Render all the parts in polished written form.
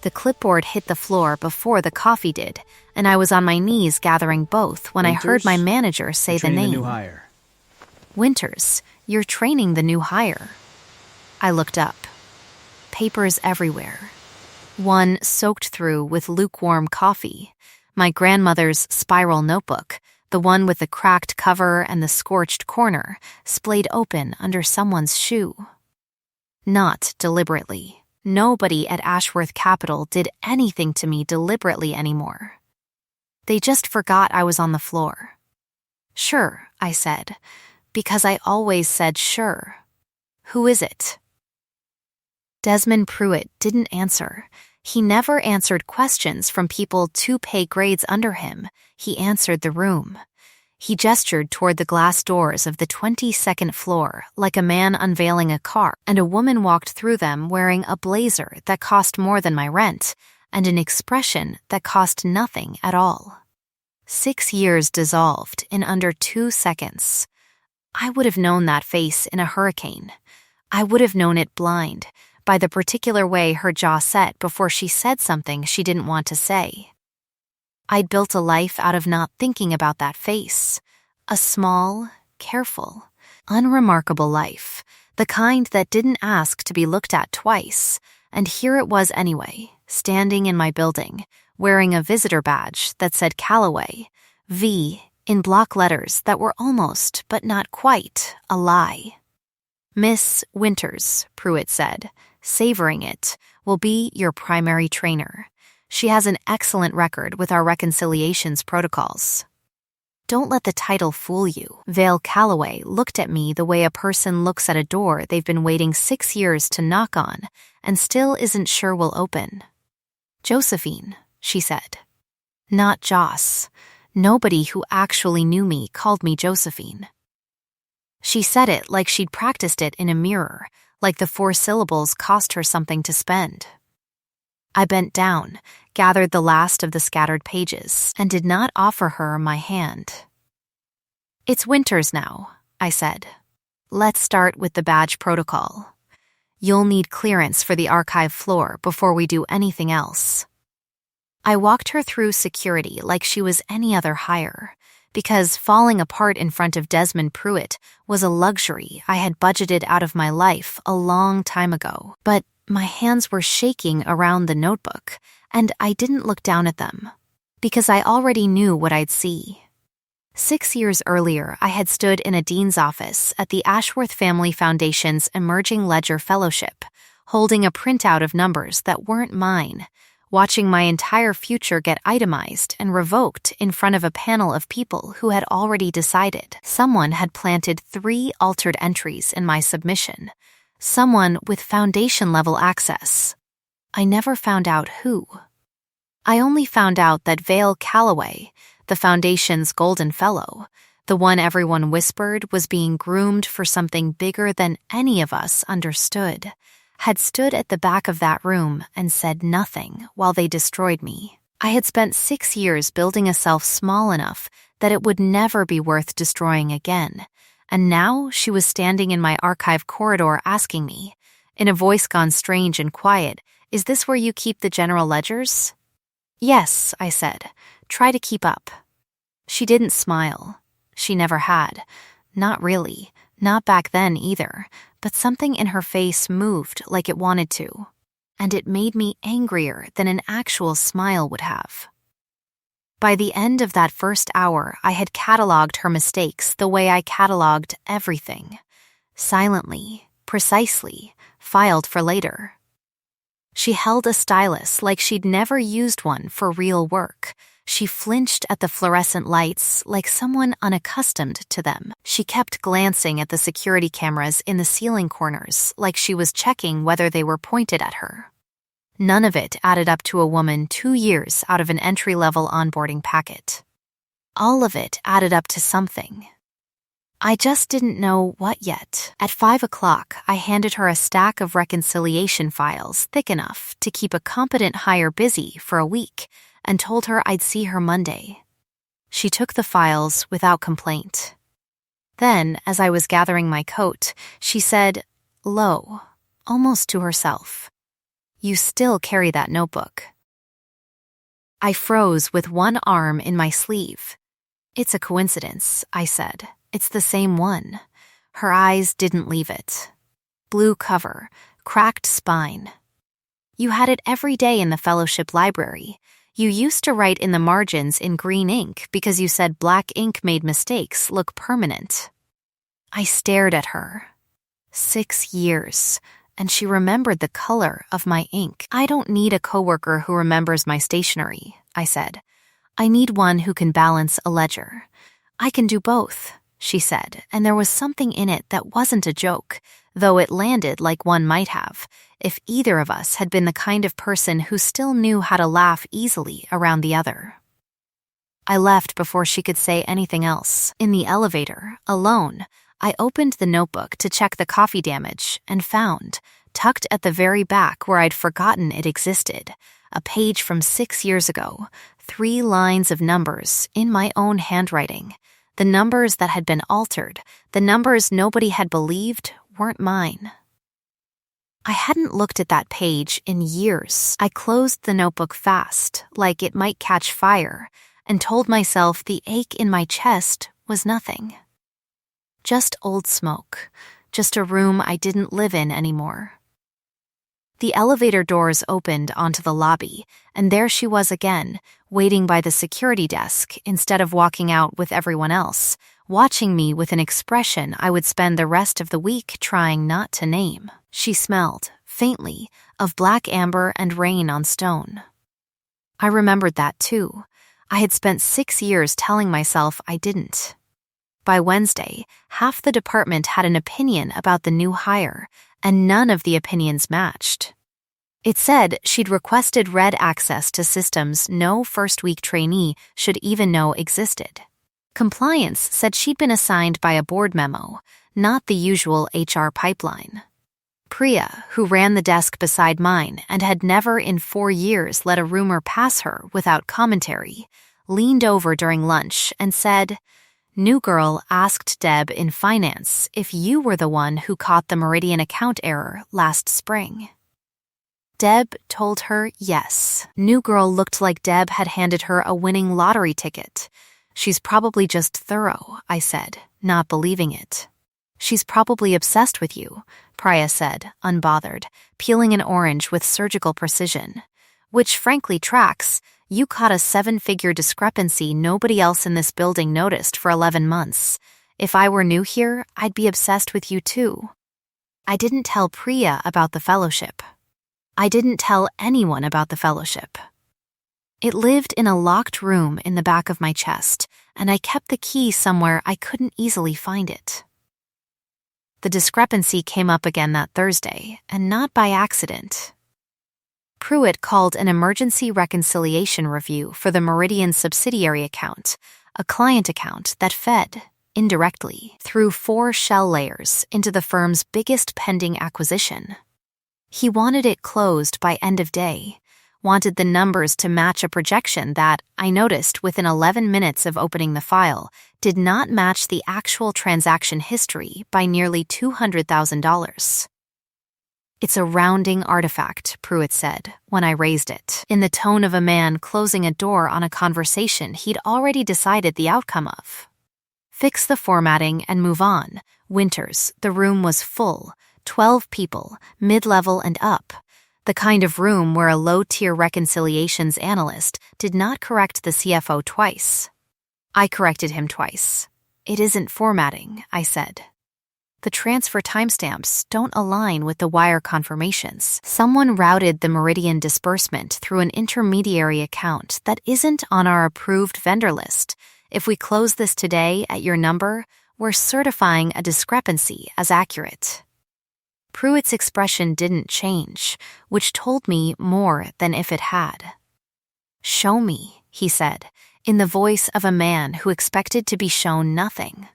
The clipboard hit the floor before the coffee did, and I was on my knees gathering both when I heard my manager say the name. The new hire. Winters, you're training the new hire. I looked up. Papers everywhere. One soaked through with lukewarm coffee. My grandmother's spiral notebook, the one with the cracked cover and the scorched corner, splayed open under someone's shoe. Not deliberately. Nobody at Ashworth Capital did anything to me deliberately anymore. They just forgot I was on the floor. Sure, I said, because I always said sure. Who is it? Desmond Pruitt didn't answer. He never answered questions from people 2 pay grades under him. He answered the room. He gestured toward the glass doors of the 22nd floor like a man unveiling a car, and a woman walked through them wearing a blazer that cost more than my rent and an expression that cost nothing at all. 6 years dissolved in under 2 seconds. I would have known that face in a hurricane. I would have known it blind, by the particular way her jaw set before she said something she didn't want to say. I'd built a life out of not thinking about that face. A small, careful, unremarkable life, the kind that didn't ask to be looked at twice, and here it was anyway, standing in my building, wearing a visitor badge that said Callaway, V, in block letters that were almost, but not quite, a lie. Miss Winters, Pruitt said, savoring it, will be your primary trainer. She has an excellent record with our reconciliations protocols. Don't let the title fool you. Vale Callaway looked at me the way a person looks at a door they've been waiting 6 years to knock on and still isn't sure will open. Josephine, she said. Not Joss. Nobody who actually knew me called me Josephine. She said it like she'd practiced it in a mirror, like the 4 syllables cost her something to spend. I bent down, gathered the last of the scattered pages, and did not offer her my hand. It's Winters now, I said. Let's start with the badge protocol. You'll need clearance for the archive floor before we do anything else. I walked her through security like she was any other hire, because falling apart in front of Desmond Pruitt was a luxury I had budgeted out of my life a long time ago. But my hands were shaking around the notebook, and I didn't look down at them, because I already knew what I'd see. 6 years earlier, I had stood in a dean's office at the Ashworth Family Foundation's Emerging Ledger Fellowship, holding a printout of numbers that weren't mine, watching my entire future get itemized and revoked in front of a panel of people who had already decided. Someone had planted 3 altered entries in my submission. Someone with foundation-level access. I never found out who. I only found out that Vale Callaway, the Foundation's Golden Fellow, the one everyone whispered was being groomed for something bigger than any of us understood, had stood at the back of that room and said nothing while they destroyed me. I had spent 6 years building a self small enough that it would never be worth destroying again, and now she was standing in my archive corridor asking me, in a voice gone strange and quiet, "Is this where you keep the general ledgers?" "Yes," I said. "Try to keep up." She didn't smile. She never had. Not really. Not back then either. But something in her face moved like it wanted to. And it made me angrier than an actual smile would have. By the end of that first hour, I had cataloged her mistakes the way I cataloged everything. Silently, precisely, filed for later. She held a stylus like she'd never used one for real work. She flinched at the fluorescent lights like someone unaccustomed to them. She kept glancing at the security cameras in the ceiling corners like she was checking whether they were pointed at her. None of it added up to a woman 2 years out of an entry-level onboarding packet. All of it added up to something. I just didn't know what yet. At 5 o'clock, I handed her a stack of reconciliation files thick enough to keep a competent hire busy for a week, and told her I'd see her Monday. She took the files without complaint. Then, as I was gathering my coat, she said, low, almost to herself, You still carry that notebook." I froze with one arm in my sleeve. "It's a coincidence," I said. "It's the same one." Her eyes didn't leave it. Blue cover, cracked spine. "You had it every day in the fellowship library. You used to write in the margins in green ink because you said black ink made mistakes look permanent." I stared at her. 6 years, and she remembered the color of my ink. "I don't need a coworker who remembers my stationery," I said. "I need one who can balance a ledger." "I can do both," she said, and there was something in it that wasn't a joke, though it landed like one might have, if either of us had been the kind of person who still knew how to laugh easily around the other. I left before she could say anything else. In the elevator, alone, I opened the notebook to check the coffee damage and found, tucked at the very back where I'd forgotten it existed, a page from 6 years ago, 3 lines of numbers in my own handwriting. The numbers that had been altered, the numbers nobody had believed weren't mine. I hadn't looked at that page in years. I closed the notebook fast, like it might catch fire, and told myself the ache in my chest was nothing. Just old smoke, just a room I didn't live in anymore. The elevator doors opened onto the lobby, and there she was again, waiting by the security desk instead of walking out with everyone else, watching me with an expression I would spend the rest of the week trying not to name. She smelled, faintly, of black amber and rain on stone. I remembered that too. I had spent 6 years telling myself I didn't. By Wednesday, half the department had an opinion about the new hire, and none of the opinions matched. It said she'd requested read access to systems no first-week trainee should even know existed. Compliance said she'd been assigned by a board memo, not the usual HR pipeline. Priya, who ran the desk beside mine and had never in 4 years let a rumor pass her without commentary, leaned over during lunch and said, "New girl asked Deb in finance if you were the one who caught the Meridian account error last spring." Deb told her yes. New girl looked like Deb had handed her a winning lottery ticket. "She's probably just thorough," I said, not believing it. "She's probably obsessed with you," Priya said, unbothered, peeling an orange with surgical precision. "Which frankly tracks. You caught a 7-figure discrepancy nobody else in this building noticed for 11 months. If I were new here, I'd be obsessed with you too." I didn't tell Priya about the fellowship. I didn't tell anyone about the fellowship. It lived in a locked room in the back of my chest, and I kept the key somewhere I couldn't easily find it. The discrepancy came up again that Thursday, and not by accident. Pruitt called an emergency reconciliation review for the Meridian subsidiary account, a client account that fed, indirectly, through 4 shell layers into the firm's biggest pending acquisition. He wanted it closed by end of day, wanted the numbers to match a projection that, I noticed within 11 minutes of opening the file, did not match the actual transaction history by nearly $200,000. "It's a rounding artifact," Pruitt said, when I raised it, in the tone of a man closing a door on a conversation he'd already decided the outcome of. "Fix the formatting and move on." Winters, the room was full, 12 people, mid-level and up, the kind of room where a low-tier reconciliations analyst did not correct the CFO twice. I corrected him twice. "It isn't formatting," I said. "The transfer timestamps don't align with the wire confirmations. Someone routed the Meridian disbursement through an intermediary account that isn't on our approved vendor list. If we close this today at your number, we're certifying a discrepancy as accurate." Pruitt's expression didn't change, which told me more than if it had. "Show me," he said, in the voice of a man who expected to be shown nothing.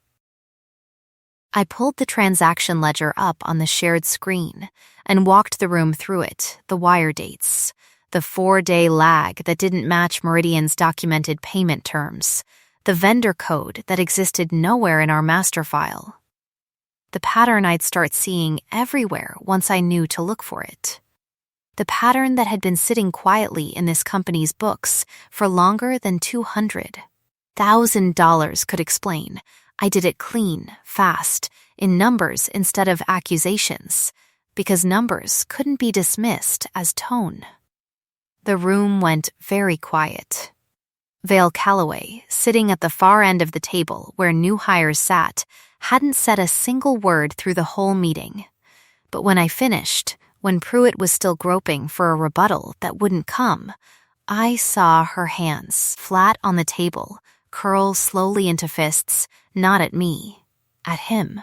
I pulled the transaction ledger up on the shared screen and walked the room through it, the wire dates, the 4-day lag that didn't match Meridian's documented payment terms, the vendor code that existed nowhere in our master file. The pattern I'd start seeing everywhere once I knew to look for it. The pattern that had been sitting quietly in this company's books for longer than $200,000 could explain. I did it clean, fast, in numbers instead of accusations, because numbers couldn't be dismissed as tone. The room went very quiet. Vale Calloway, sitting at the far end of the table where new hires sat, hadn't said a single word through the whole meeting. But when I finished, when Pruitt was still groping for a rebuttal that wouldn't come, I saw her hands, flat on the table, curl slowly into fists, not at me, at him.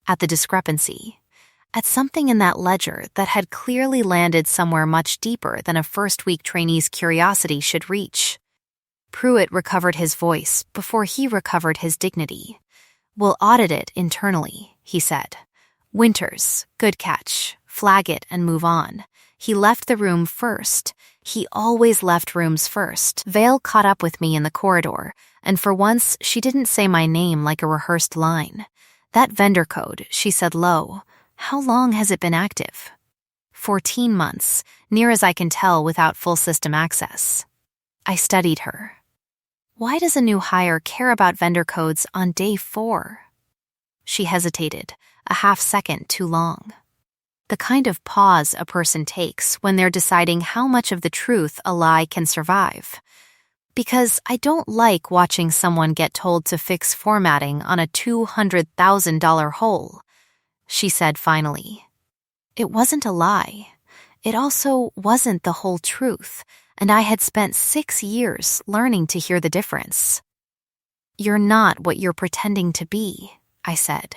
At the discrepancy. At something in that ledger that had clearly landed somewhere much deeper than a first-week trainee's curiosity should reach. Pruitt recovered his voice before he recovered his dignity. "We'll audit it internally," he said. "Winters, good catch. Flag it and move on." He left the room first. He always left rooms first. Vale caught up with me in the corridor, and for once she didn't say my name like a rehearsed line. "That vendor code," she said low. "How long has it been active?" 14 months, near as I can tell without full system access. I studied her. Why does a new hire care about vendor codes on day 4? She hesitated, a half second too long. The kind of pause a person takes when they're deciding how much of the truth a lie can survive. Because I don't like watching someone get told to fix formatting on a $200,000 hole. She said finally. It wasn't a lie. It also wasn't the whole truth, and I had spent 6 years learning to hear the difference. "You're not what you're pretending to be," I said.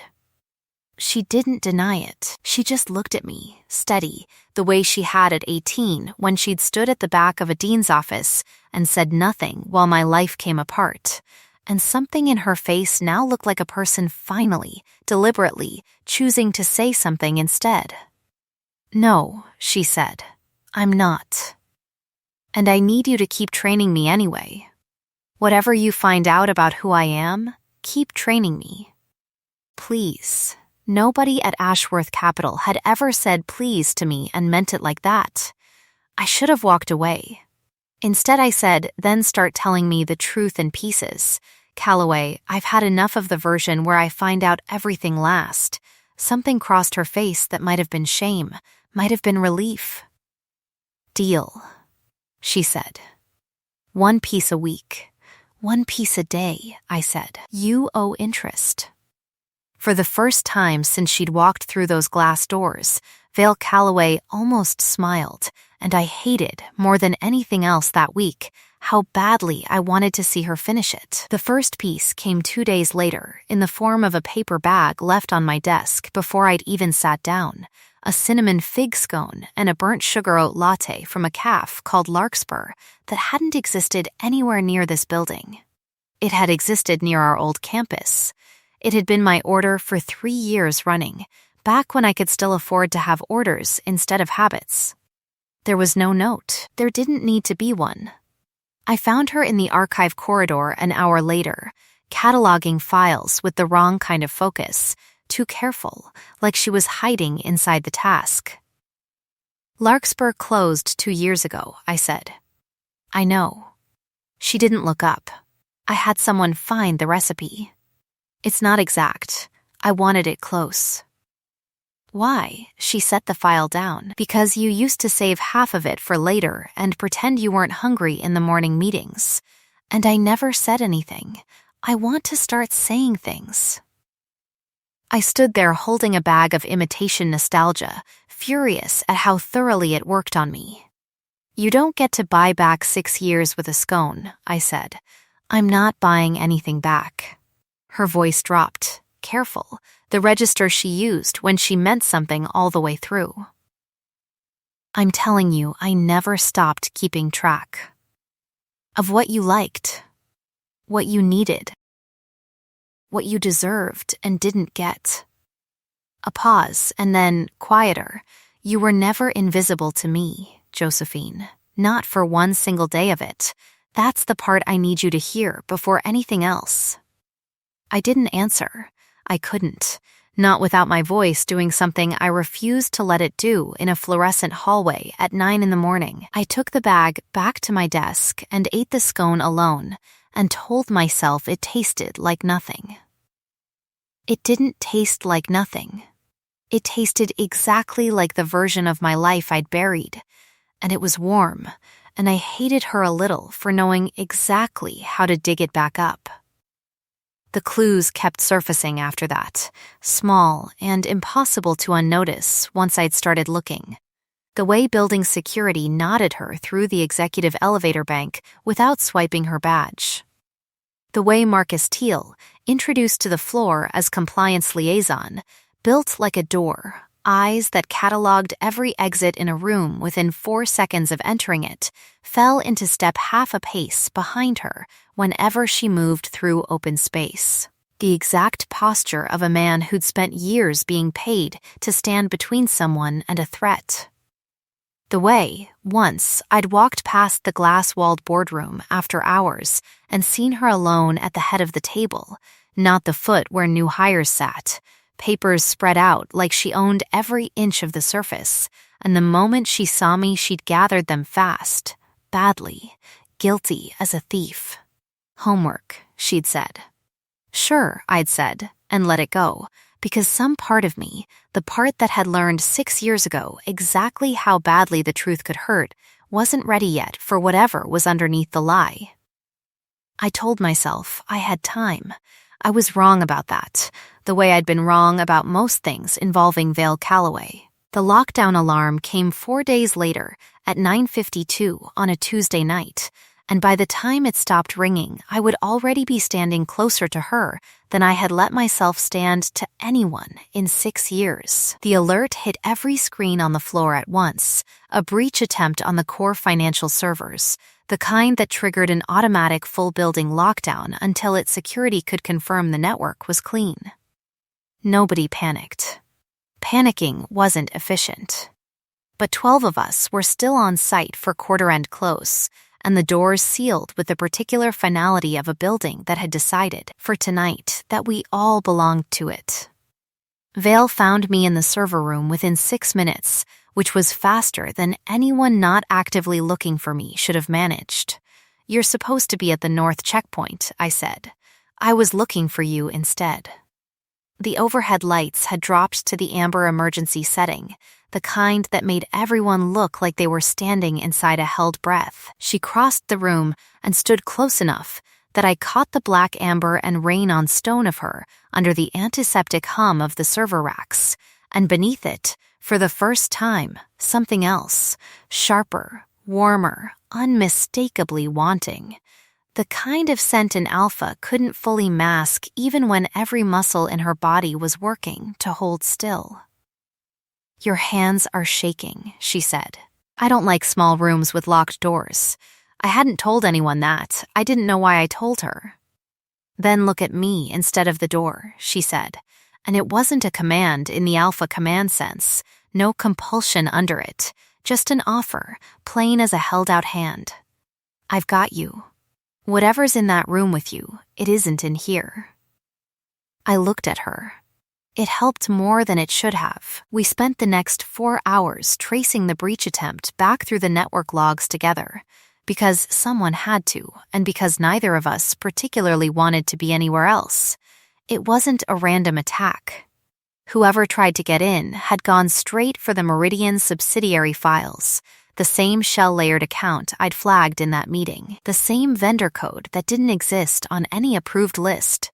She didn't deny it. She just looked at me, steady, the way she had at 18 when she'd stood at the back of a dean's office and said nothing while my life came apart. And something in her face now looked like a person finally, deliberately, choosing to say something instead. "No," she said, "I'm not. And I need you to keep training me anyway. Whatever you find out about who I am, keep training me. Please." Nobody at Ashworth Capital had ever said please to me and meant it like that. I should have walked away. Instead I said, "Then start telling me the truth in pieces. Calloway, I've had enough of the version where I find out everything last." Something crossed her face that might have been shame, might have been relief. "Deal," she said. "1 piece a week. 1 piece a day," I said. "You owe interest." For the first time since she'd walked through those glass doors, Vale Calloway almost smiled, and I hated, more than anything else that week, how badly I wanted to see her finish it. The first piece came 2 days later, in the form of a paper bag left on my desk before I'd even sat down, a cinnamon fig scone and a burnt sugar oat latte from a cafe called Larkspur that hadn't existed anywhere near this building. It had existed near our old campus. It had been my order for 3 years running, back when I could still afford to have orders instead of habits. There was no note. There didn't need to be one. I found her in the archive corridor an hour later, cataloging files with the wrong kind of focus, too careful, like she was hiding inside the task. "Larkspur closed 2 years ago," I said. "I know." She didn't look up. I had someone find the recipe. "It's not exact. I wanted it close." "Why?" She set the file down. "Because you used to save half of it for later and pretend you weren't hungry in the morning meetings. And I never said anything. I want to start saying things." I stood there holding a bag of imitation nostalgia, furious at how thoroughly it worked on me. "You don't get to buy back 6 years with a scone," I said. "I'm not buying anything back." Her voice dropped, careful, the register she used when she meant something all the way through. "I'm telling you, I never stopped keeping track of what you liked, what you needed, what you deserved and didn't get." A pause, and then, quieter, "You were never invisible to me, Josephine, not for 1 single day of it. That's the part I need you to hear before anything else." I didn't answer. I couldn't. not without my voice doing something I refused to let it do in a fluorescent hallway at 9 in the morning. I took the bag back to my desk and ate the scone alone and told myself it tasted like nothing. It didn't taste like nothing. It tasted exactly like the version of my life I'd buried, and it was warm, and I hated her a little for knowing exactly how to dig it back up. The clues kept surfacing after that, small and impossible to unnotice once I'd started looking. The way building security nodded her through the executive elevator bank without swiping her badge. The way Marcus Teal, introduced to the floor as compliance liaison, built like a door, eyes that cataloged every exit in a room within 4 seconds of entering it, fell into step half a pace behind her whenever she moved through open space. The exact posture of a man who'd spent years being paid to stand between someone and a threat. The way, once, I'd walked past the glass-walled boardroom after hours and seen her alone at the head of the table, not the foot where new hires sat, papers spread out like she owned every inch of the surface, and the moment she saw me she'd gathered them fast, badly, guilty as a thief. Homework, she'd said. Sure, I'd said, and let it go, because some part of me, the part that had learned 6 years ago exactly how badly the truth could hurt, wasn't ready yet for whatever was underneath the lie. I told myself I had time. I was wrong about that, the way I'd been wrong about most things involving Vale Calloway. The lockdown alarm came 4 days later at 9:52 on a Tuesday night, and by the time it stopped ringing, I would already be standing closer to her than I had let myself stand to anyone in 6 years. The alert hit every screen on the floor at once, a breach attempt on the core financial servers, the kind that triggered an automatic full-building lockdown until its security could confirm the network was clean. Nobody panicked. Panicking wasn't efficient. But 12 of us were still on site for quarter-end close, and the doors sealed with the particular finality of a building that had decided, for tonight, that we all belonged to it. Vale found me in the server room within 6 minutes, which was faster than anyone not actively looking for me should have managed. You're supposed to be at the north checkpoint, I said. I was looking for you instead. The overhead lights had dropped to the amber emergency setting, the kind that made everyone look like they were standing inside a held breath. She crossed the room and stood close enough that I caught the black amber and rain on stone of her under the antiseptic hum of the server racks, and beneath it, for the first time, something else, sharper, warmer, unmistakably wanting. The kind of scent an alpha couldn't fully mask even when every muscle in her body was working to hold still. Your hands are shaking, she said. I don't like small rooms with locked doors. I hadn't told anyone that. I didn't know why I told her. Then look at me instead of the door, she said. And it wasn't a command in the alpha command sense, no compulsion under it, just an offer, plain as a held-out hand. I've got you. Whatever's in that room with you, it isn't in here. I looked at her. It helped more than it should have. We spent the next 4 hours tracing the breach attempt back through the network logs together, because someone had to, and because neither of us particularly wanted to be anywhere else. It wasn't a random attack. Whoever tried to get in had gone straight for the Meridian subsidiary files, the same shell-layered account I'd flagged in that meeting, the same vendor code that didn't exist on any approved list.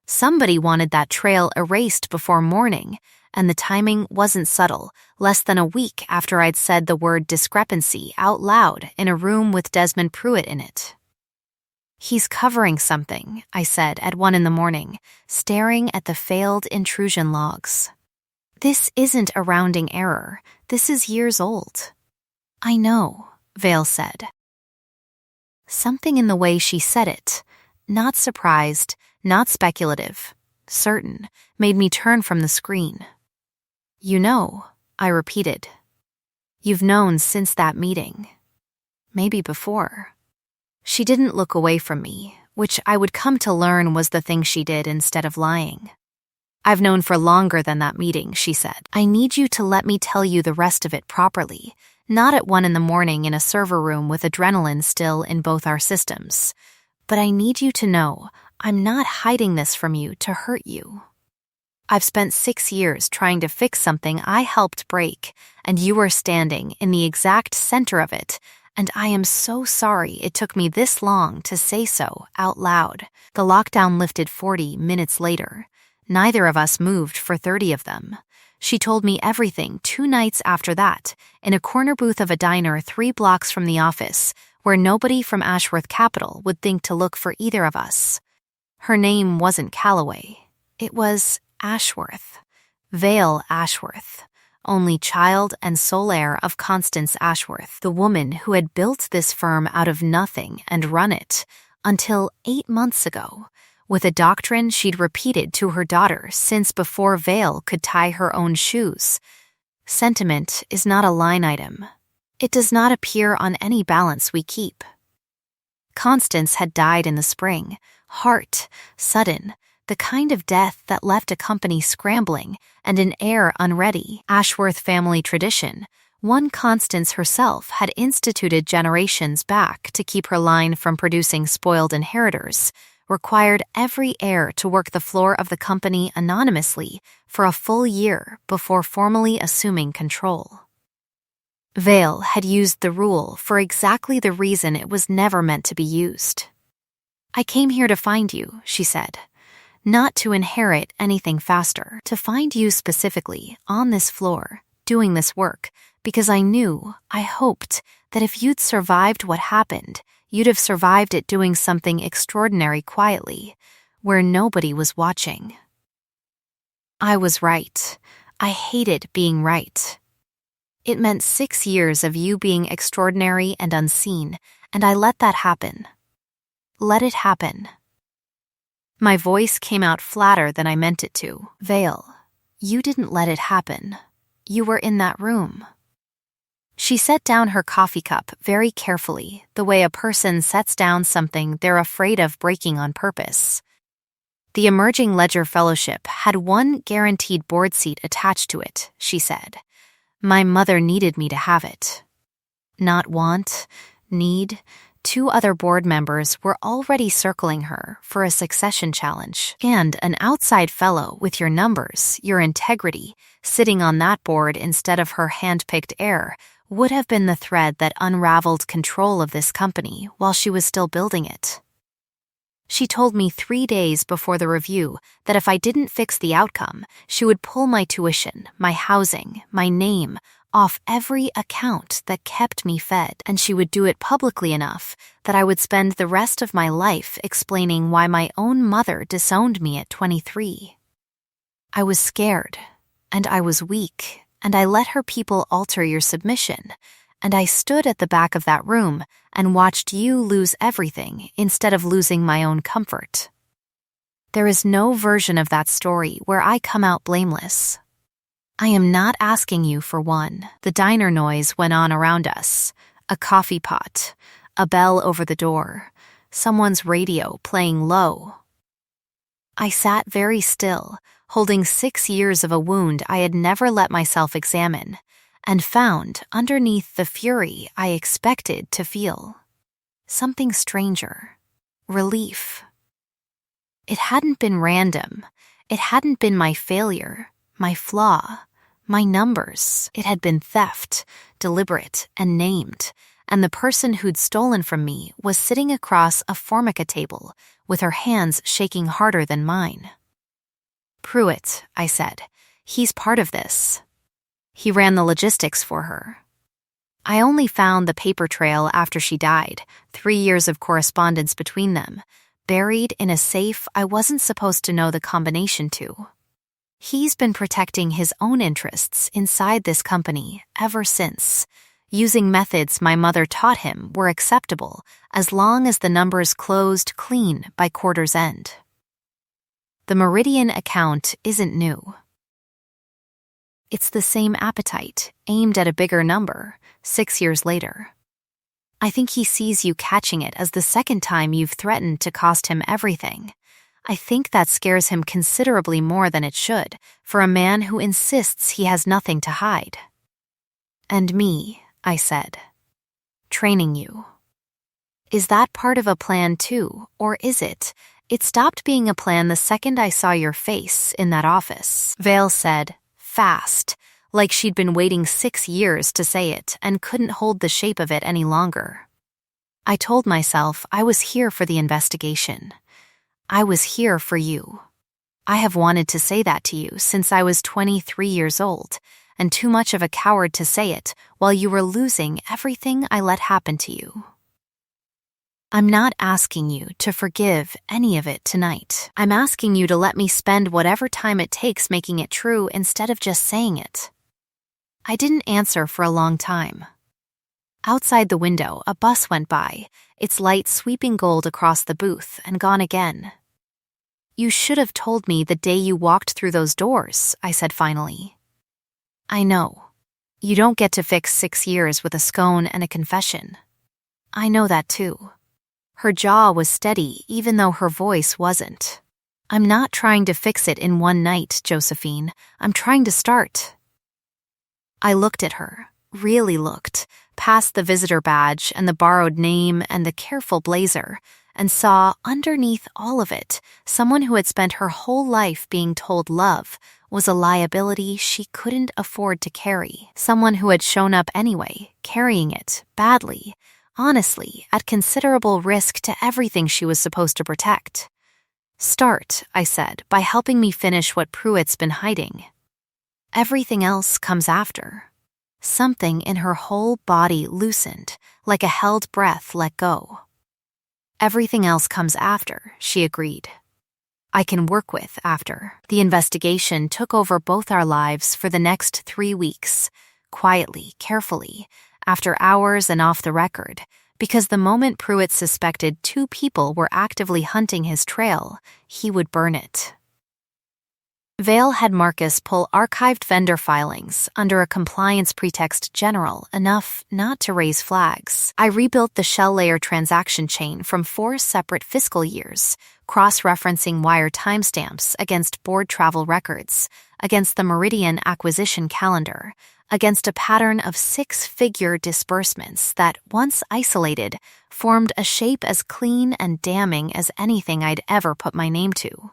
Somebody wanted that trail erased before morning, and the timing wasn't subtle, less than a week after I'd said the word discrepancy out loud in a room with Desmond Pruitt in it. He's covering something, I said at 1 a.m, staring at the failed intrusion logs. This isn't a rounding error. This is years old. I know, Vale said. Something in the way she said it, not surprised, not speculative, certain, made me turn from the screen. You know, I repeated. You've known since that meeting. Maybe before. She didn't look away from me, which I would come to learn was the thing she did instead of lying. I've known for longer than that meeting, she said. I need you to let me tell you the rest of it properly, not at 1 a.m. in a server room with adrenaline still in both our systems. But I need you to know I'm not hiding this from you to hurt you. I've spent 6 years trying to fix something I helped break, and you are standing in the exact center of it, and I am so sorry it took me this long to say so out loud. The lockdown lifted 40 minutes later. Neither of us moved for 30 of them. She told me everything 2 nights after that, in a corner booth of a diner 3 blocks from the office, where nobody from Ashworth Capital would think to look for either of us. Her name wasn't Calloway. It was Ashworth. Vale Ashworth. Only child and sole heir of Constance Ashworth, the woman who had built this firm out of nothing and run it, until 8 months ago, with a doctrine she'd repeated to her daughter since before Vale could tie her own shoes. Sentiment is not a line item. It does not appear on any balance we keep. Constance had died in the spring, heart, sudden, the kind of death that left a company scrambling and an heir unready. Ashworth family tradition, one Constance herself had instituted generations back to keep her line from producing spoiled inheritors, required every heir to work the floor of the company anonymously for a full year before formally assuming control. Vale had used the rule for exactly the reason it was never meant to be used. I came here to find you, she said. Not to inherit anything faster, to find you specifically on this floor, doing this work, because I hoped, that if you'd survived what happened, you'd have survived it doing something extraordinary quietly, where nobody was watching. I was right. I hated being right. It meant 6 years of you being extraordinary and unseen, and I let that happen. Let it happen. My voice came out flatter than I meant it to. Vale, you didn't let it happen. You were in that room. She set down her coffee cup very carefully, the way a person sets down something they're afraid of breaking on purpose. The Emerging Ledger Fellowship had 1 guaranteed board seat attached to it, she said. My mother needed me to have it. Not want, need. 2 other board members were already circling her for a succession challenge, and an outside fellow with your numbers, your integrity, sitting on that board instead of her hand-picked heir would have been the thread that unraveled control of this company while she was still building it. She told me 3 days before the review that if I didn't fix the outcome, she would pull my tuition, my housing, my name, off every account that kept me fed, and she would do it publicly enough that I would spend the rest of my life explaining why my own mother disowned me at 23. I was scared, and I was weak, and I let her people alter your submission, and I stood at the back of that room and watched you lose everything instead of losing my own comfort. There is no version of that story where I come out blameless. I am not asking you for one. The diner noise went on around us. A coffee pot, a bell over the door, someone's radio playing low. I sat very still, holding 6 years of a wound I had never let myself examine, and found underneath the fury I expected to feel something stranger, relief. It hadn't been random. It hadn't been my failure, my flaw, my numbers. It had been theft, deliberate and named, and the person who'd stolen from me was sitting across a formica table with her hands shaking harder than mine. Pruitt, I said, he's part of this. He ran the logistics for her. I only found the paper trail after she died, 3 years of correspondence between them, buried in a safe I wasn't supposed to know the combination to. He's been protecting his own interests inside this company ever since, using methods my mother taught him were acceptable as long as the numbers closed clean by quarter's end. The Meridian account isn't new. It's the same appetite, aimed at a bigger number, 6 years later. I think he sees you catching it as the second time you've threatened to cost him everything. I think that scares him considerably more than it should, for a man who insists he has nothing to hide. And me, I said. Training you. Is that part of a plan too, or is it? It stopped being a plan the second I saw your face in that office. Vale said, fast, like she'd been waiting 6 years to say it and couldn't hold the shape of it any longer. I told myself I was here for the investigation. I was here for you. I have wanted to say that to you since I was 23 years old, and too much of a coward to say it while you were losing everything I let happen to you. I'm not asking you to forgive any of it tonight. I'm asking you to let me spend whatever time it takes making it true instead of just saying it. I didn't answer for a long time. Outside the window, a bus went by, its light sweeping gold across the booth and gone again. You should have told me the day you walked through those doors, I said finally. I know. You don't get to fix 6 years with a scone and a confession. I know that too. Her jaw was steady even though her voice wasn't. I'm not trying to fix it in one night, Josephine. I'm trying to start. I looked at her, really looked, past the visitor badge and the borrowed name and the careful blazer, and saw, underneath all of it, someone who had spent her whole life being told love was a liability she couldn't afford to carry. Someone who had shown up anyway, carrying it, badly, honestly, at considerable risk to everything she was supposed to protect. Start, I said, by helping me finish what Pruitt's been hiding. Everything else comes after. Something in her whole body loosened, like a held breath let go. Everything else comes after, she agreed. I can work with after. The investigation took over both our lives for the next 3 weeks, quietly, carefully, after hours and off the record, because the moment Pruitt suspected 2 people were actively hunting his trail, he would burn it. Vale had Marcus pull archived vendor filings under a compliance pretext general enough not to raise flags. I rebuilt the shell layer transaction chain from 4 separate fiscal years, cross-referencing wire timestamps against board travel records, against the Meridian acquisition calendar, against a pattern of 6-figure disbursements that, once isolated, formed a shape as clean and damning as anything I'd ever put my name to.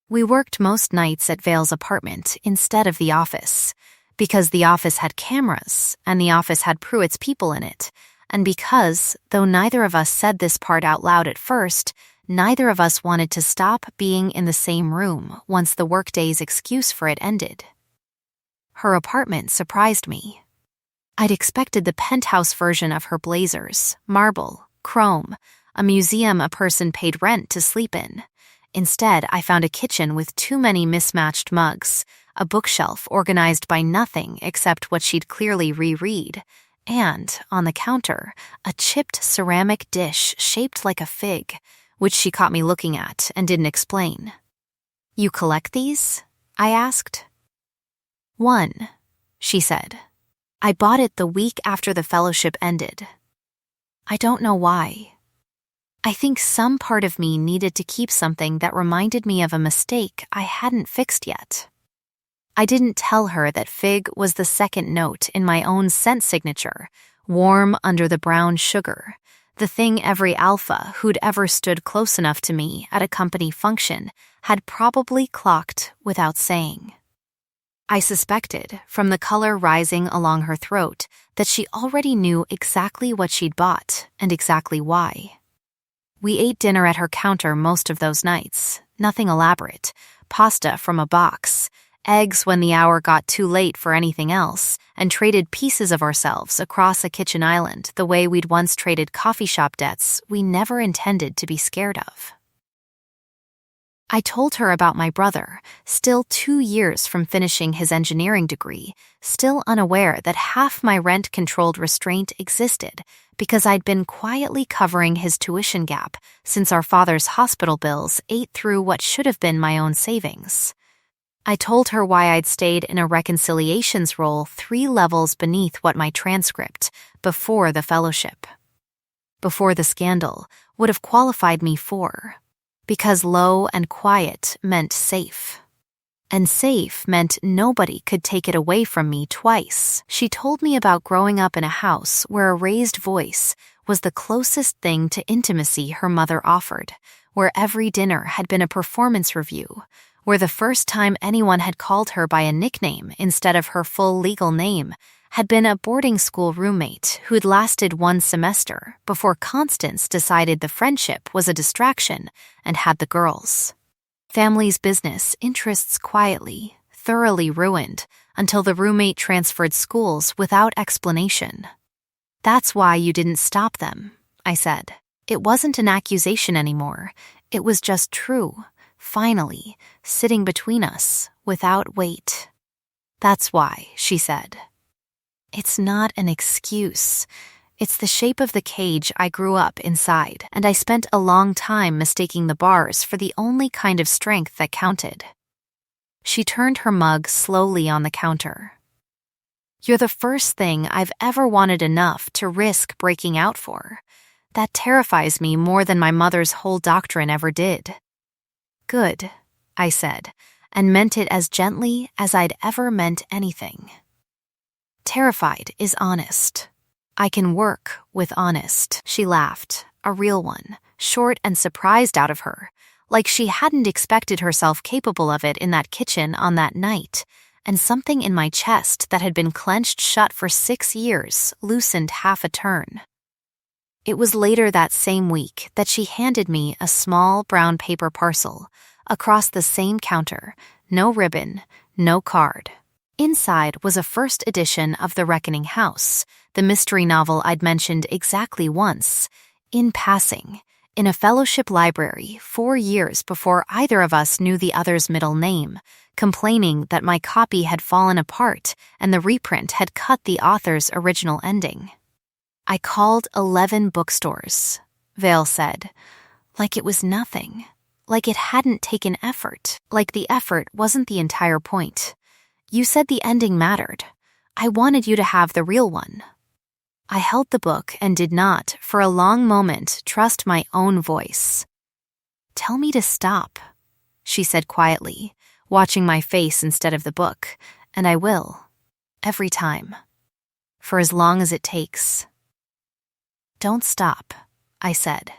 We worked most nights at Vale's apartment instead of the office, because the office had cameras and the office had Pruitt's people in it, and because, though neither of us said this part out loud at first, neither of us wanted to stop being in the same room once the workday's excuse for it ended. Her apartment surprised me. I'd expected the penthouse version of her blazers, marble, chrome, a museum a person paid rent to sleep in. Instead, I found a kitchen with too many mismatched mugs, a bookshelf organized by nothing except what she'd clearly reread, and, on the counter, a chipped ceramic dish shaped like a fig, which she caught me looking at and didn't explain. You collect these? I asked. 1, she said. I bought it the week after the fellowship ended. I don't know why. I think some part of me needed to keep something that reminded me of a mistake I hadn't fixed yet. I didn't tell her that fig was the second note in my own scent signature, warm under the brown sugar, the thing every alpha who'd ever stood close enough to me at a company function had probably clocked without saying. I suspected, from the color rising along her throat, that she already knew exactly what she'd bought and exactly why. We ate dinner at her counter most of those nights, nothing elaborate, pasta from a box, eggs when the hour got too late for anything else, and traded pieces of ourselves across a kitchen island the way we'd once traded coffee shop debts we never intended to be scared of. I told her about my brother, still 2 years from finishing his engineering degree, still unaware that half my rent-controlled restraint existed because I'd been quietly covering his tuition gap since our father's hospital bills ate through what should have been my own savings. I told her why I'd stayed in a reconciliations role 3 levels beneath what my transcript, before the fellowship, before the scandal, would have qualified me for. Because low and quiet meant safe. And safe meant nobody could take it away from me twice. She told me about growing up in a house where a raised voice was the closest thing to intimacy her mother offered, where every dinner had been a performance review, where the first time anyone had called her by a nickname instead of her full legal name had been a boarding school roommate who'd lasted one semester before Constance decided the friendship was a distraction and had the girls. Family's business interests quietly, thoroughly ruined until the roommate transferred schools without explanation. That's why you didn't stop them, I said. It wasn't an accusation anymore. It was just true, finally, sitting between us, without weight. That's why, she said. It's not an excuse. It's the shape of the cage I grew up inside, and I spent a long time mistaking the bars for the only kind of strength that counted. She turned her mug slowly on the counter. You're the first thing I've ever wanted enough to risk breaking out for. That terrifies me more than my mother's whole doctrine ever did. Good, I said, and meant it as gently as I'd ever meant anything. Terrified is honest. I can work with honest. She laughed, a real one, short and surprised out of her, like she hadn't expected herself capable of it in that kitchen on that night, and something in my chest that had been clenched shut for 6 years loosened half a turn. It was later that same week that she handed me a small brown paper parcel, across the same counter, no ribbon, no card. Inside was a first edition of The Reckoning House, the mystery novel I'd mentioned exactly once, in passing, in a fellowship library 4 years before either of us knew the other's middle name, complaining that my copy had fallen apart and the reprint had cut the author's original ending. I called 11 bookstores, Vale said, like it was nothing, like it hadn't taken effort, like the effort wasn't the entire point. You said the ending mattered. I wanted you to have the real one. I held the book and did not, for a long moment, trust my own voice. Tell me to stop, she said quietly, watching my face instead of the book, and I will, every time, for as long as it takes. Don't stop, I said.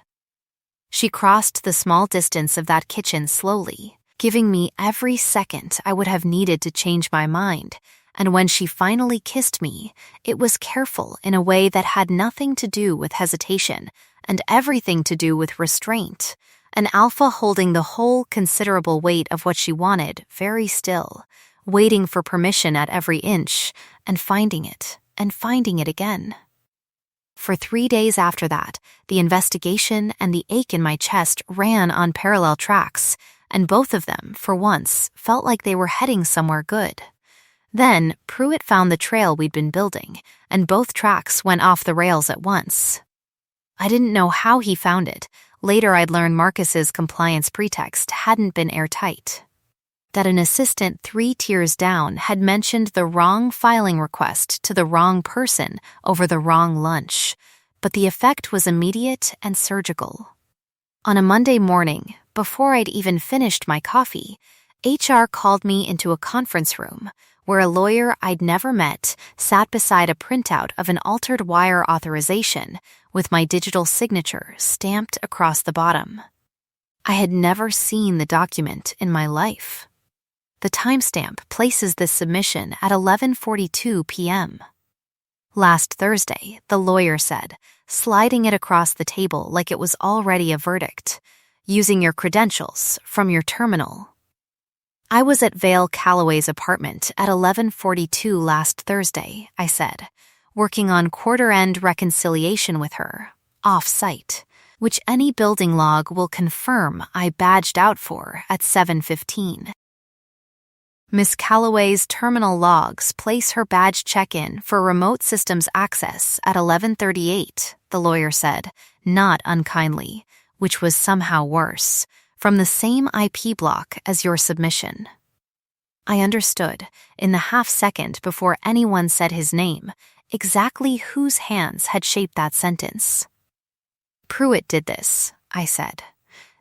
She crossed the small distance of that kitchen slowly, giving me every second I would have needed to change my mind, and when she finally kissed me, it was careful in a way that had nothing to do with hesitation and everything to do with restraint, an alpha holding the whole considerable weight of what she wanted very still, waiting for permission at every inch, and finding it again. For 3 days after that, the investigation and the ache in my chest ran on parallel tracks, and both of them, for once, felt like they were heading somewhere good. Then, Pruitt found the trail we'd been building, and both tracks went off the rails at once. I didn't know how he found it. Later I'd learned Marcus's compliance pretext hadn't been airtight. That an assistant 3 tiers down had mentioned the wrong filing request to the wrong person over the wrong lunch, but the effect was immediate and surgical. On a Monday morning, before I'd even finished my coffee, HR called me into a conference room where a lawyer I'd never met sat beside a printout of an altered wire authorization with my digital signature stamped across the bottom. I had never seen the document in my life. The timestamp places this submission at 11:42 p.m. Last Thursday, the lawyer said, sliding it across the table like it was already a verdict, using your credentials from your terminal. I was at Vale Calloway's apartment at 11:42 last Thursday, I said, working on quarter-end reconciliation with her, off-site, which any building log will confirm I badged out for at 7:15. Miss Calloway's terminal logs place her badge check-in for remote systems access at 11:38, the lawyer said, not unkindly, which was somehow worse, from the same IP block as your submission. I understood, in the half-second before anyone said his name, exactly whose hands had shaped that sentence. Pruitt did this, I said.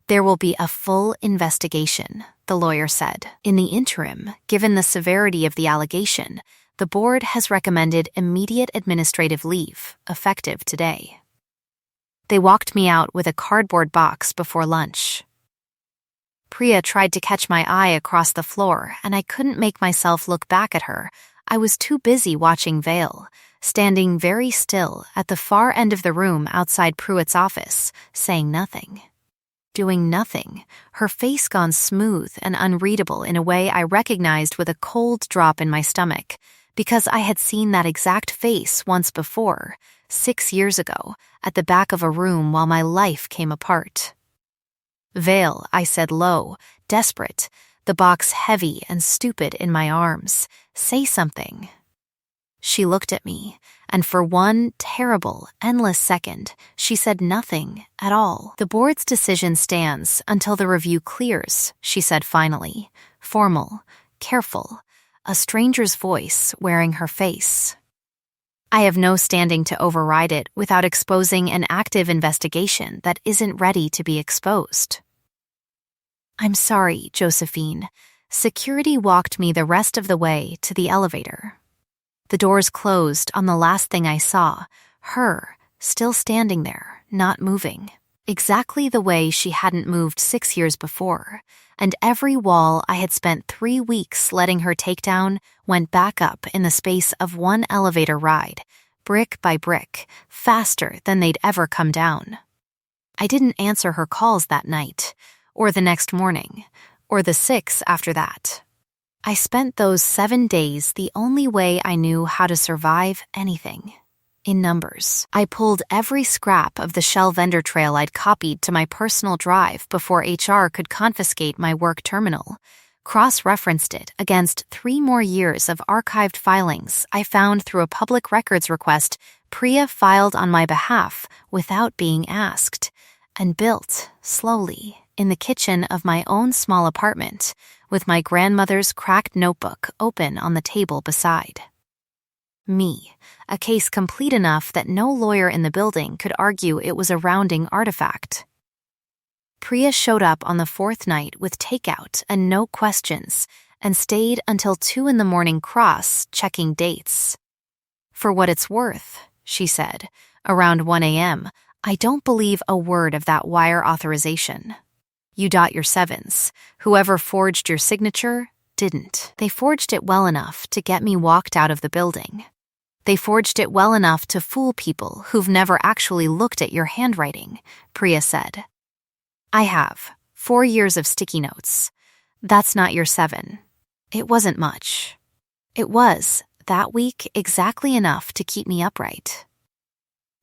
There will be a full investigation, the lawyer said. In the interim, given the severity of the allegation, the board has recommended immediate administrative leave, effective today. They walked me out with a cardboard box before lunch. Priya tried to catch my eye across the floor, and I couldn't make myself look back at her. I was too busy watching Vale, standing very still at the far end of the room outside Pruitt's office, saying nothing. Doing nothing, her face gone smooth and unreadable in a way I recognized with a cold drop in my stomach, because I had seen that exact face once before, 6 years ago, at the back of a room while my life came apart. Vale, I said low, desperate, the box heavy and stupid in my arms. Say something. She looked at me, and for one terrible, endless second, she said nothing at all. The board's decision stands until the review clears, she said finally, formal, careful, a stranger's voice wearing her face. I have no standing to override it without exposing an active investigation that isn't ready to be exposed. I'm sorry, Josephine. Security walked me the rest of the way to the elevator. The doors closed on the last thing I saw, her, still standing there, not moving, exactly the way she hadn't moved 6 years before, and every wall I had spent 3 weeks letting her take down went back up in the space of one elevator ride, brick by brick, faster than they'd ever come down. I didn't answer her calls that night, or the next morning, or the 6 after that. I spent those 7 days the only way I knew how to survive anything. In numbers. I pulled every scrap of the Shell vendor trail I'd copied to my personal drive before HR could confiscate my work terminal, cross-referenced it against 3 more years of archived filings I found through a public records request Priya filed on my behalf without being asked, and built, slowly, in the kitchen of my own small apartment, with my grandmother's cracked notebook open on the table beside. Me, a case complete enough that no lawyer in the building could argue it was a rounding artifact. Priya showed up on the 4th night with takeout and no questions, and stayed until 2 a.m. checking dates. For what it's worth, she said, around 1 a.m., I don't believe a word of that wire authorization. You dot your 7s. Whoever forged your signature didn't. They forged it well enough to get me walked out of the building. They forged it well enough to fool people who've never actually looked at your handwriting, Priya said. I have 4 years of sticky notes. That's not your 7. It wasn't much. It was, that week, exactly enough to keep me upright.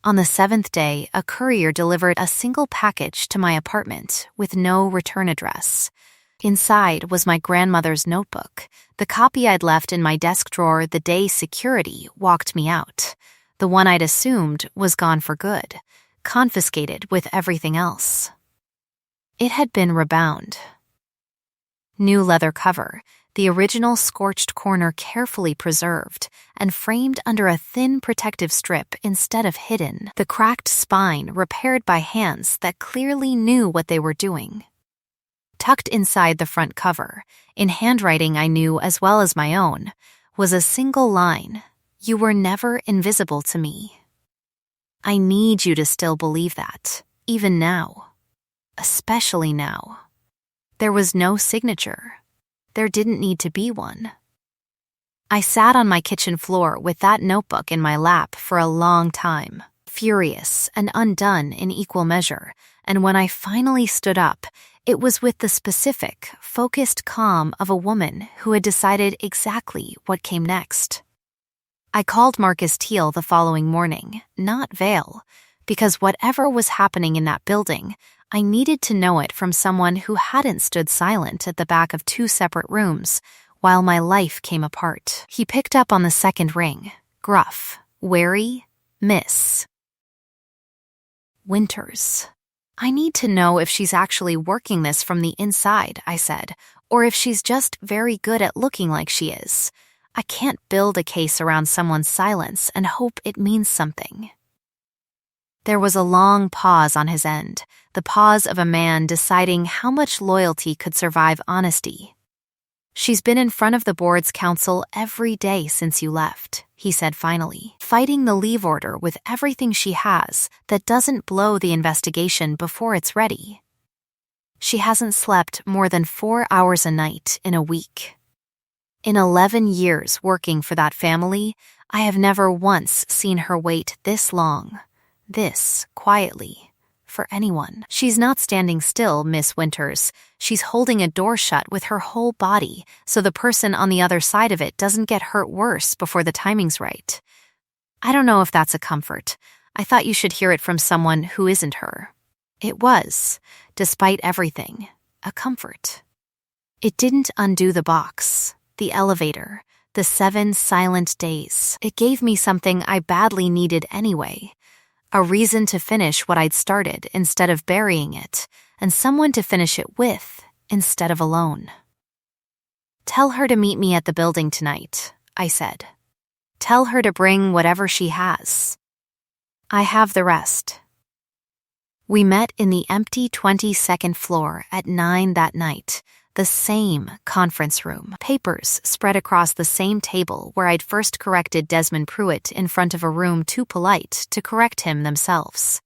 On the 7th day, a courier delivered a single package to my apartment with no return address. Inside was my grandmother's notebook, the copy I'd left in my desk drawer the day security walked me out. The one I'd assumed was gone for good, confiscated with everything else. It had been rebound. New leather cover, the original scorched corner carefully preserved and framed under a thin protective strip instead of hidden, the cracked spine repaired by hands that clearly knew what they were doing. Tucked inside the front cover, in handwriting I knew as well as my own, was a single line, "You were never invisible to me." I need you to still believe that, even now. Especially now. There was no signature. There didn't need to be one. I sat on my kitchen floor with that notebook in my lap for a long time, furious and undone in equal measure, and when I finally stood up, it was with the specific, focused calm of a woman who had decided exactly what came next. I called Marcus Teal the following morning, not Vale, because whatever was happening in that building, I needed to know it from someone who hadn't stood silent at the back of 2 separate rooms while my life came apart. He picked up on the 2nd ring, gruff, wary, Miss Winters. I need to know if she's actually working this from the inside, I said, or if she's just very good at looking like she is. I can't build a case around someone's silence and hope it means something. There was a long pause on his end, the pause of a man deciding how much loyalty could survive honesty. "She's been in front of the board's counsel every day since you left," he said finally, "fighting the leave order with everything she has that doesn't blow the investigation before it's ready. She hasn't slept more than 4 hours a night in a week. In 11 years working for that family, I have never once seen her wait this long, this quietly, for anyone. She's not standing still, Miss Winters. She's holding a door shut with her whole body so the person on the other side of it doesn't get hurt worse before the timing's right. I don't know if that's a comfort. I thought you should hear it from someone who isn't her." It was, despite everything, a comfort. It didn't undo the box, the elevator, the 7 silent days. It gave me something I badly needed anyway. A reason to finish what I'd started instead of burying it, and someone to finish it with instead of alone. "Tell her to meet me at the building tonight," I said. "Tell her to bring whatever she has. I have the rest." We met in the empty 22nd floor at 9 that night, the same conference room, papers spread across the same table where I'd first corrected Desmond Pruitt in front of a room too polite to correct him themselves.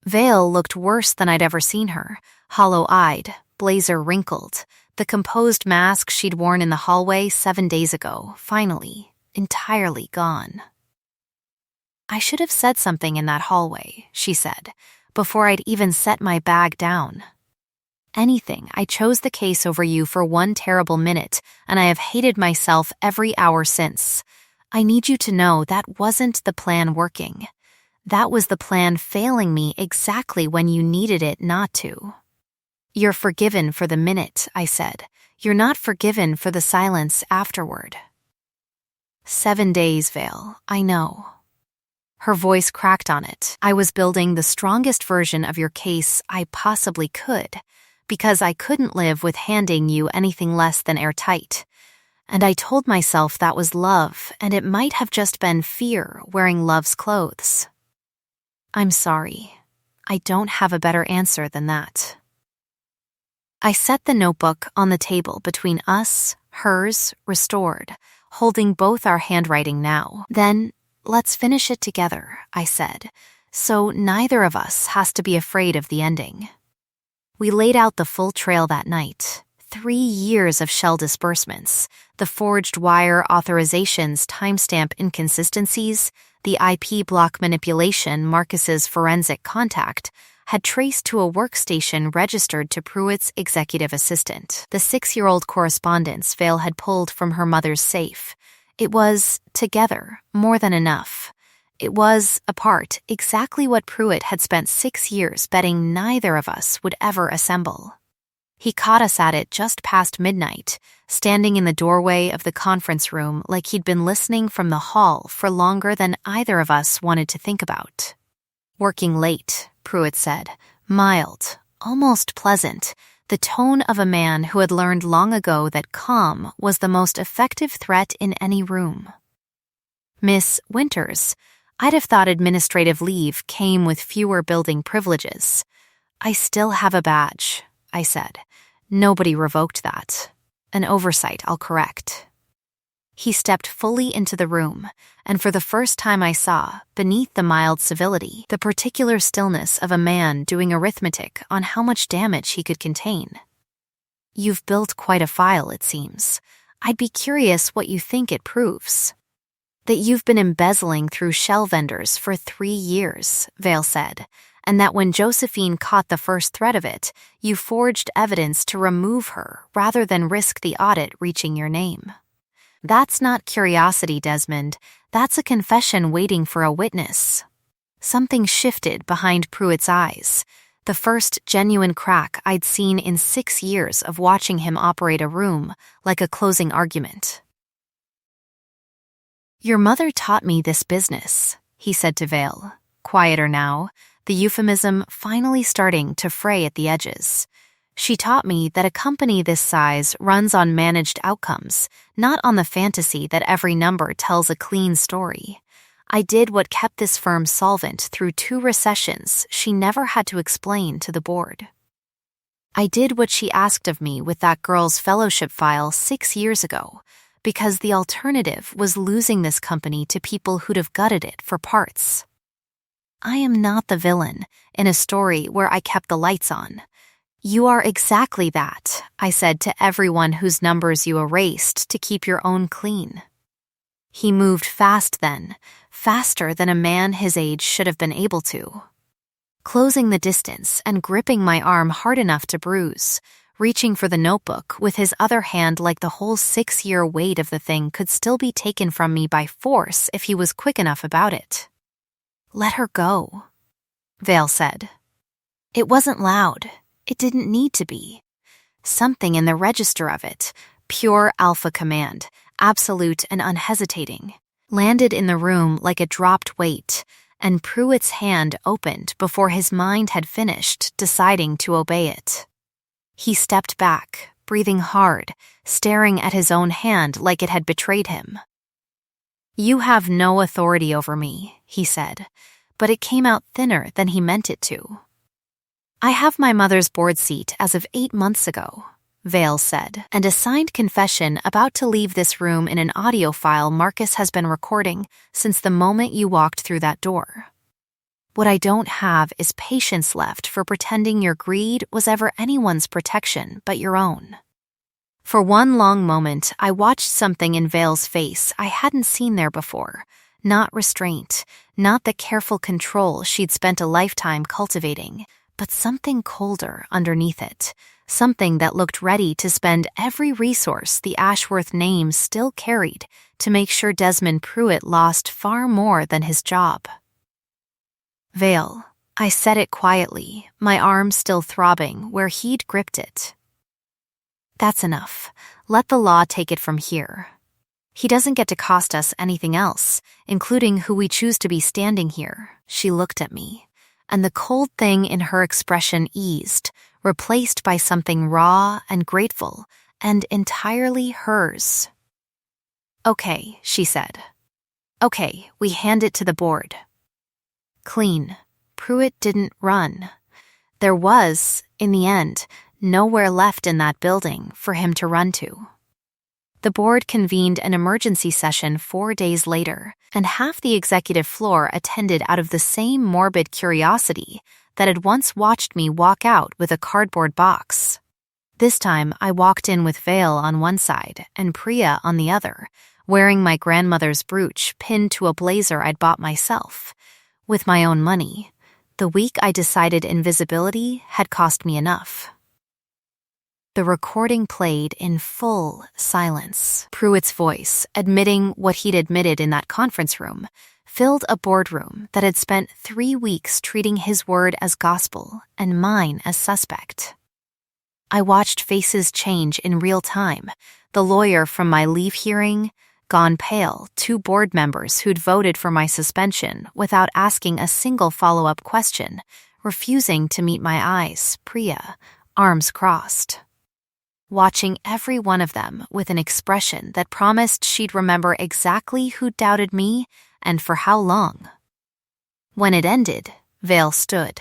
Vale looked worse than I'd ever seen her, hollow-eyed, blazer wrinkled, the composed mask she'd worn in the hallway 7 days ago, finally, entirely gone. "I should have said something in that hallway," she said, before I'd even set my bag down. "Anything. I chose the case over you for 1 terrible minute, and I have hated myself every hour since. I need you to know that wasn't the plan working. That was the plan failing me exactly when you needed it not to." "You're forgiven for the minute," I said. "You're not forgiven for the silence afterward." 7 days, Vale, I know. Her voice cracked on it. "I was building the strongest version of your case I possibly could, because I couldn't live with handing you anything less than airtight. And I told myself that was love, and it might have just been fear wearing love's clothes. I'm sorry. I don't have a better answer than that." I set the notebook on the table between us, hers, restored, holding both our handwriting now. "Then, let's finish it together," I said, "so neither of us has to be afraid of the ending." We laid out the full trail that night. 3 years of shell disbursements, the forged wire authorizations timestamp inconsistencies, the IP block manipulation Marcus's forensic contact had traced to a workstation registered to Pruitt's executive assistant, the 6-year-old correspondence Vale had pulled from her mother's safe. It was, together, more than enough. It was, apart, exactly what Pruitt had spent 6 years betting neither of us would ever assemble. He caught us at it just past midnight, standing in the doorway of the conference room like he'd been listening from the hall for longer than either of us wanted to think about. "Working late," Pruitt said, mild, almost pleasant, the tone of a man who had learned long ago that calm was the most effective threat in any room. "Miss Winters, I'd have thought administrative leave came with fewer building privileges. I still have a badge," I said. "Nobody revoked that. An oversight I'll correct." He stepped fully into the room, and for the first time I saw, beneath the mild civility, the particular stillness of a man doing arithmetic on how much damage he could contain. "You've built quite a file, it seems. I'd be curious what you think it proves." "That you've been embezzling through shell vendors for 3 years, Vale said, and that when Josephine caught the first thread of it, you forged evidence to remove her rather than risk the audit reaching your name. That's not curiosity, Desmond. That's a confession waiting for a witness." Something shifted behind Pruitt's eyes, the first genuine crack I'd seen in 6 years of watching him operate a room like a closing argument. "Your mother taught me this business," he said to Vale, quieter now, the euphemism finally starting to fray at the edges. "She taught me that a company this size runs on managed outcomes, not on the fantasy that every number tells a clean story. I did what kept this firm solvent through 2 recessions she never had to explain to the board. I did what she asked of me with that girl's fellowship file 6 years ago, because the alternative was losing this company to people who'd have gutted it for parts. I am not the villain in a story where I kept the lights on. You are exactly that, I said to everyone whose numbers you erased to keep your own clean. He moved fast then, faster than a man his age should have been able to. Closing the distance and gripping my arm hard enough to bruise, reaching for the notebook with his other hand like the whole 6-year weight of the thing could still be taken from me by force if he was quick enough about it. Let her go, Vale said. It wasn't loud. It didn't need to be. Something in the register of it, pure alpha command, absolute and unhesitating, landed in the room like a dropped weight, and Pruitt's hand opened before his mind had finished deciding to obey it. He stepped back, breathing hard, staring at his own hand like it had betrayed him. You have no authority over me, he said, but it came out thinner than he meant it to. I have my mother's board seat as of 8 months ago, Vale said, and a signed confession about to leave this room in an audio file Marcus has been recording since the moment you walked through that door. What I don't have is patience left for pretending your greed was ever anyone's protection but your own. For one long moment, I watched something in Vale's face I hadn't seen there before. Not restraint, not the careful control she'd spent a lifetime cultivating, but something colder underneath it, something that looked ready to spend every resource the Ashworth name still carried to make sure Desmond Pruitt lost far more than his job. Vale, I said it quietly, my arm still throbbing where he'd gripped it. That's enough. Let the law take it from here. He doesn't get to cost us anything else, including who we choose to be standing here. She looked at me, and the cold thing in her expression eased, replaced by something raw and grateful, and entirely hers. Okay, she said. Okay, we hand it to the board. Clean. Pruitt didn't run. There was, in the end, nowhere left in that building for him to run to. The board convened an emergency session 4 days later, and half the executive floor attended out of the same morbid curiosity that had once watched me walk out with a cardboard box. This time, I walked in with Vale on one side and Priya on the other, wearing my grandmother's brooch pinned to a blazer I'd bought myself. With my own money, the week I decided invisibility had cost me enough. The recording played in full silence. Pruitt's voice, admitting what he'd admitted in that conference room, filled a boardroom that had spent 3 weeks treating his word as gospel and mine as suspect. I watched faces change in real time, the lawyer from my leave hearing, gone pale, 2 board members who'd voted for my suspension without asking a single follow-up question, refusing to meet my eyes, Priya, arms crossed. Watching every one of them with an expression that promised she'd remember exactly who doubted me and for how long. When it ended, Vale stood.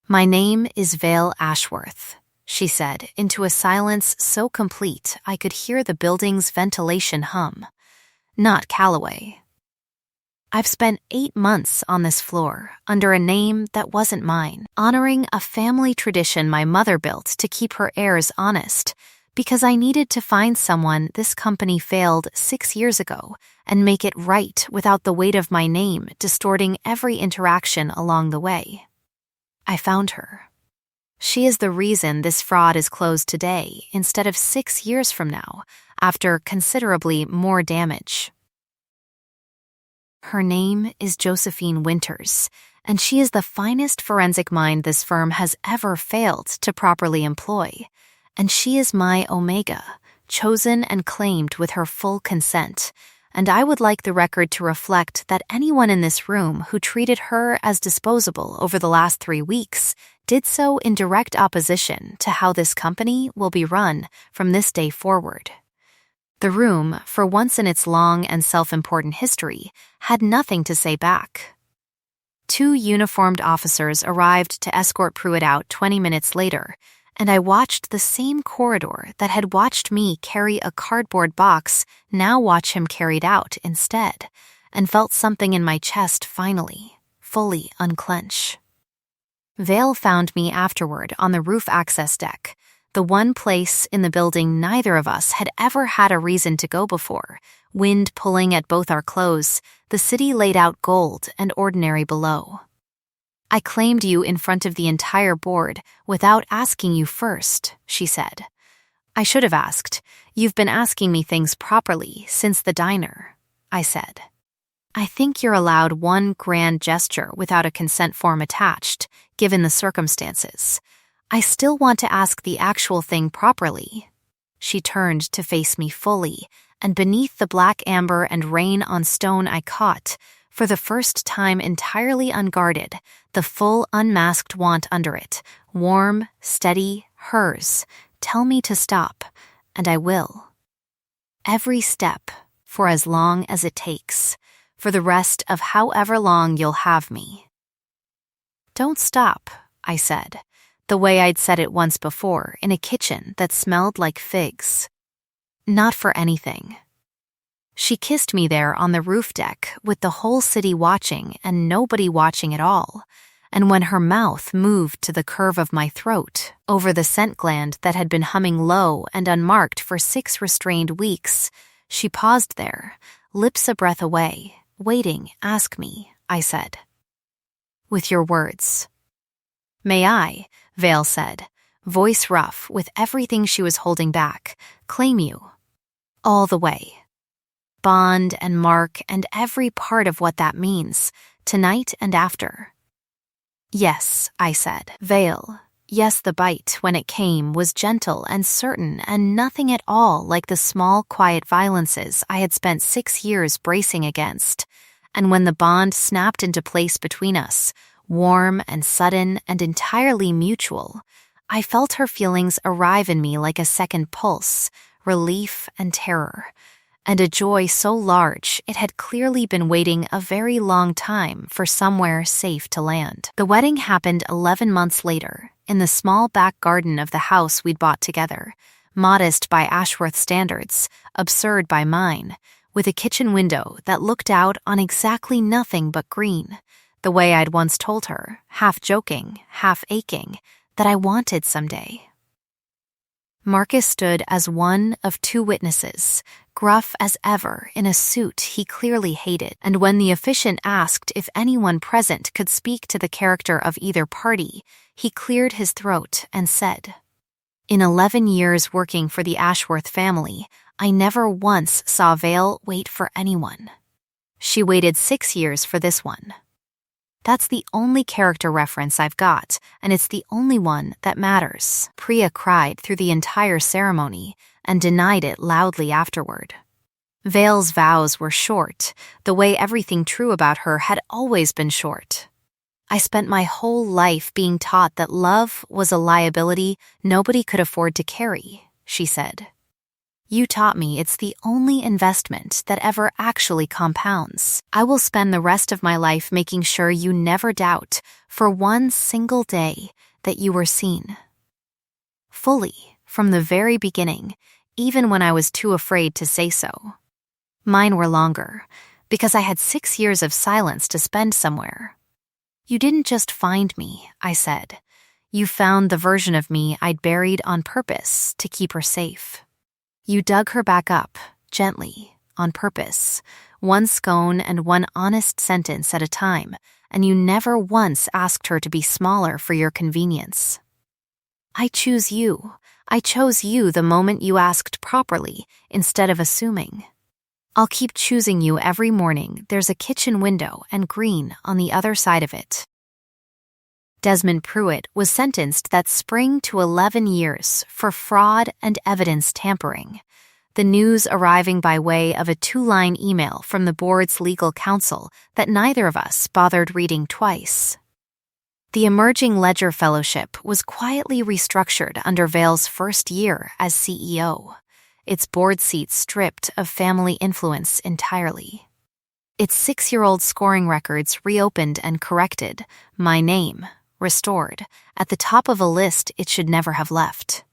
My name is Vale Ashworth, she said, into a silence so complete I could hear the building's ventilation hum. Not Calloway. I've spent 8 months on this floor under a name that wasn't mine, honoring a family tradition my mother built to keep her heirs honest, because I needed to find someone this company failed 6 years ago and make it right without the weight of my name distorting every interaction along the way. I found her. She is the reason this fraud is closed today instead of 6 years from now, after considerably more damage. Her name is Josephine Winters, and she is the finest forensic mind this firm has ever failed to properly employ, and she is my Omega, chosen and claimed with her full consent, and I would like the record to reflect that anyone in this room who treated her as disposable over the last 3 weeks did so in direct opposition to how this company will be run from this day forward. The room, for once in its long and self-important history, had nothing to say back. 2 uniformed officers arrived to escort Pruitt out 20 minutes later, and I watched the same corridor that had watched me carry a cardboard box now watch him carried out instead, and felt something in my chest finally, fully unclench. Vale found me afterward on the roof access deck, the one place in the building neither of us had ever had a reason to go before, wind pulling at both our clothes, the city laid out gold and ordinary below. I claimed you in front of the entire board without asking you first, she said. I should have asked. You've been asking me things properly since the diner, I said. I think you're allowed one grand gesture without a consent form attached, given the circumstances. I still want to ask the actual thing properly. She turned to face me fully, and beneath the black amber and rain on stone I caught, for the first time entirely unguarded, the full unmasked want under it, warm, steady, hers. Tell me to stop, and I will. Every step, for as long as it takes, for the rest of however long you'll have me. Don't stop, I said, the way I'd said it once before in a kitchen that smelled like figs. Not for anything. She kissed me there on the roof deck with the whole city watching and nobody watching at all, and when her mouth moved to the curve of my throat, over the scent gland that had been humming low and unmarked for 6 restrained weeks, she paused there, lips a breath away, waiting. Ask me, I said. With your words. May I, Vale said, voice rough with everything she was holding back, claim you. All the way. Bond and mark and every part of what that means, tonight and after. Yes, I said. Vale. Yes, the bite, when it came, was gentle and certain and nothing at all like the small, quiet violences I had spent 6 years bracing against. And when the bond snapped into place between us, warm and sudden and entirely mutual, I felt her feelings arrive in me like a second pulse, relief and terror, and a joy so large it had clearly been waiting a very long time for somewhere safe to land. The wedding happened 11 months later, in the small back garden of the house we'd bought together, modest by Ashworth standards, absurd by mine, with a kitchen window that looked out on exactly nothing but green, the way I'd once told her, half joking, half aching, that I wanted someday. Marcus stood as one of 2 witnesses, gruff as ever in a suit he clearly hated, and when the officiant asked if anyone present could speak to the character of either party, he cleared his throat and said, In 11 years working for the Ashworth family, I never once saw Vale wait for anyone. She waited 6 years for this one. That's the only character reference I've got, and it's the only one that matters. Priya cried through the entire ceremony and denied it loudly afterward. Vale's vows were short, the way everything true about her had always been short. I spent my whole life being taught that love was a liability nobody could afford to carry, she said. You taught me it's the only investment that ever actually compounds. I will spend the rest of my life making sure you never doubt, for one single day, that you were seen. Fully, from the very beginning, even when I was too afraid to say so. Mine were longer, because I had 6 years of silence to spend somewhere. You didn't just find me, I said. You found the version of me I'd buried on purpose to keep her safe. You dug her back up, gently, on purpose, one scone and one honest sentence at a time, and you never once asked her to be smaller for your convenience. I chose you the moment you asked properly, instead of assuming. I'll keep choosing you every morning there's a kitchen window and green on the other side of it. Desmond Pruitt was sentenced that spring to 11 years for fraud and evidence tampering, the news arriving by way of a 2-line email from the board's legal counsel that neither of us bothered reading twice. The emerging Ledger Fellowship was quietly restructured under Vale's first year as CEO. its board seat stripped of family influence entirely. Its 6-year-old scoring records reopened and corrected, my name, restored, at the top of a list it should never have left.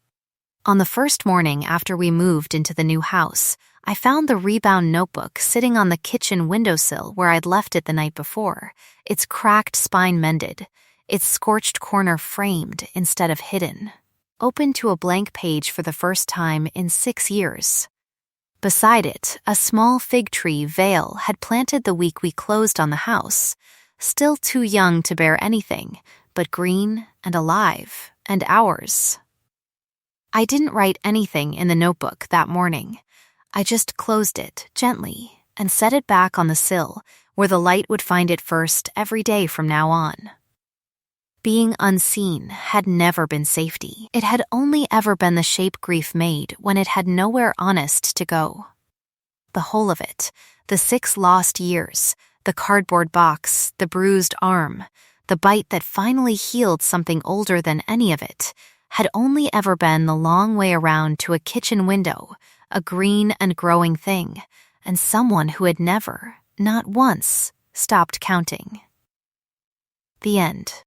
On the first morning after we moved into the new house, I found the rebound notebook sitting on the kitchen windowsill where I'd left it the night before, its cracked spine mended, its scorched corner framed instead of hidden, open to a blank page for the first time in 6 years. Beside it, a small fig tree Vale had planted the week we closed on the house, still too young to bear anything, but green and alive, and ours. I didn't write anything in the notebook that morning. I just closed it gently and set it back on the sill where the light would find it first every day from now on. Being unseen had never been safety. It had only ever been the shape grief made when it had nowhere honest to go. The whole of it, the 6 lost years, the cardboard box, the bruised arm, the bite that finally healed something older than any of it, had only ever been the long way around to a kitchen window, a green and growing thing, and someone who had never, not once, stopped counting. The end.